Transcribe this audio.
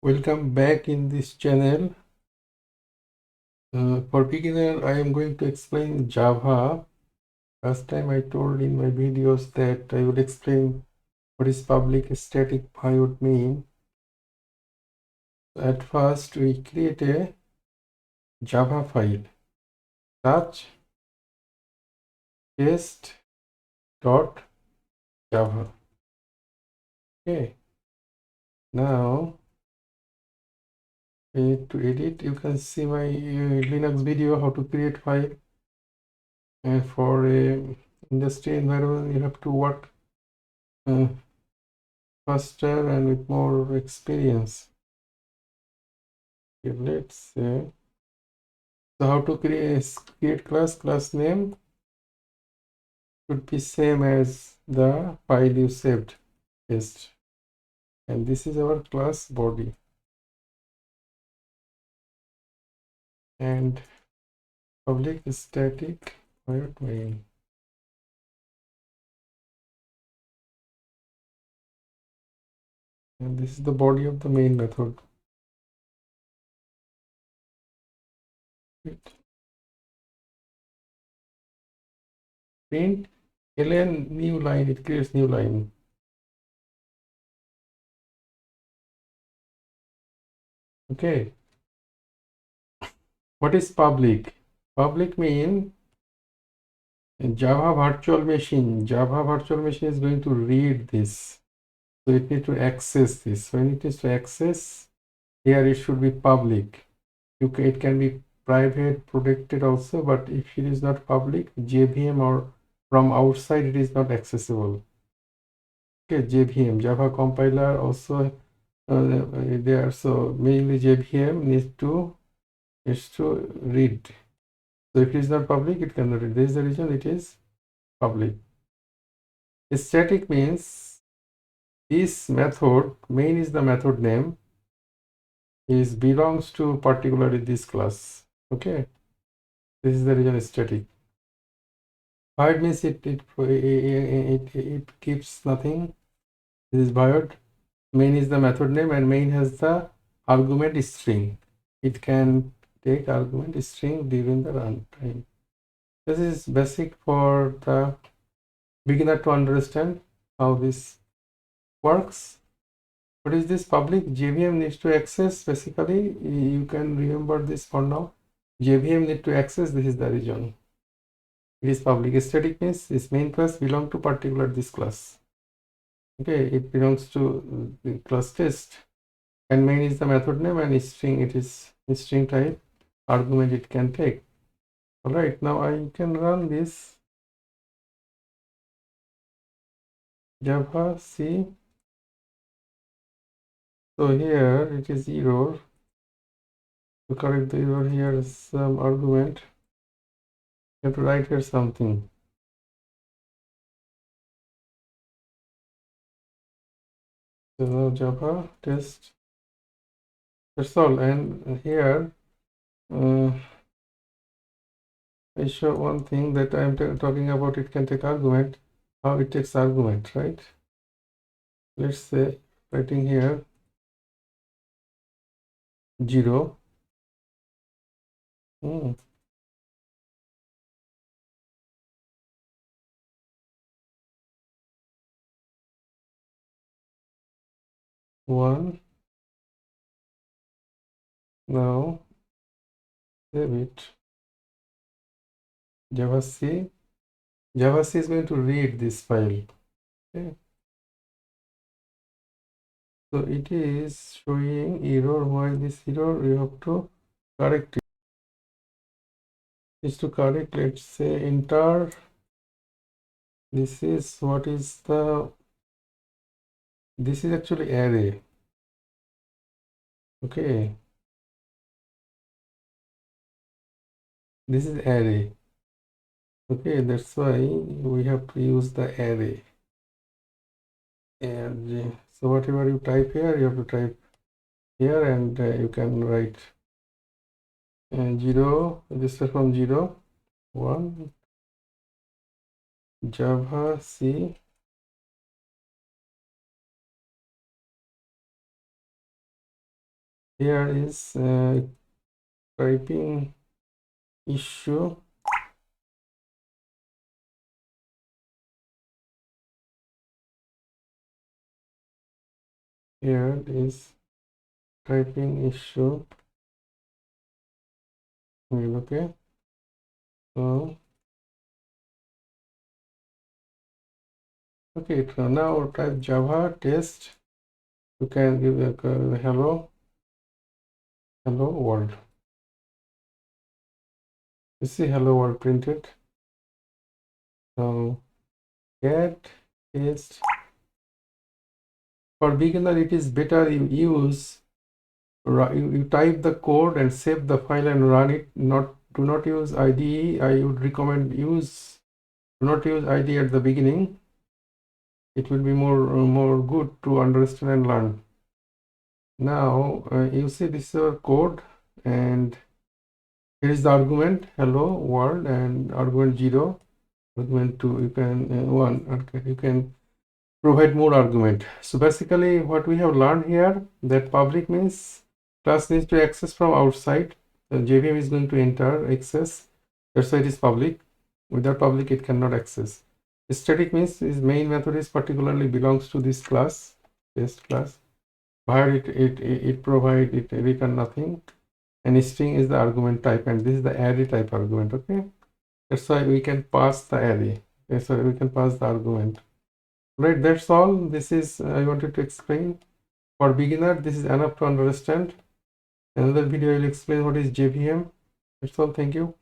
Welcome back in this channel. For beginner, I am going to explain Java. Last time I told in my videos that I will explain what is public static void mean. At first, we create a Java file. Touch test.java. Okay. Now we need to edit. You can see my Linux video how to create file. And for a industry environment, you have to work faster and with more experience. Okay, let's say, so how to create class name should be same as the file you saved test, and this is our class body, and public static void main, and this is the body of the main method. Print ln new line, it creates new line. Okay, what is public? Public mean Java virtual machine. Java virtual machine is going to read this, so it needs to access this. When it is to access, here it should be public. It can be private, protected also, but if it is not public, JVM or from outside, it is not accessible. Okay, JVM, Java compiler also there. So mainly JVM needs to read. So if it is not public, it cannot read. This is the reason it is public. Static means this method, main is the method name, is belongs to particularly this class. Okay, this is the reason static. Void means it keeps nothing. This is void. Main is the method name, and main has the argument string. It can take argument string during the runtime. This is basic for the beginner to understand how this works. What is this public? JVM needs to access. Basically, you can remember this for now. JVM need to access. This is the region. It is public. Static means this main class belong to particular this class. Okay, it belongs to the class test, and main is the method name, and string, it is string type argument it can take. All right, now I can run this Java C. So here it is error. To correct the error, here is some argument. You have to write here something. So now Java test. That's all. And here I show one thing that I'm talking about. It can take argument. How it takes argument, right? Let's say writing here 0. 1. Now save it. Java C. Java C is going to read this file. Okay. So it is showing error. Why this error? You have to correct it. Is to correct, let's say enter. This is what is the, this is actually array. Okay, this is array. Okay, that's why we have to use the array. And so whatever you type here, you have to type here, and you can write 0, register from 0, 1, Java C. Here is typing issue. Here is typing issue. Okay, so okay, so now type Java test. You can give a hello world. You see hello world printed. So get test. For beginner, it is better you use you type the code and save the file and run it. Do not use IDE. I would recommend do not use IDE at the beginning. It will be more good to understand and learn. Now you see this is your code, and here is the argument hello world and argument 0, argument 2. You can 1. Okay, you can provide more argument. So basically what we have learned here, that public means class needs to access from outside. The JVM is going to enter access. That's why it is public. Without public it cannot access. Static means is main method is particularly belongs to this class, test class, where it provide it return nothing, and string is the argument type, and this is the array type argument. Okay, that's why we can pass the array. Okay, so we can pass the argument. Right, that's all. This is I wanted to explain. For beginner, this is enough to understand. Another video I will explain what is JVM. That's all. Thank you.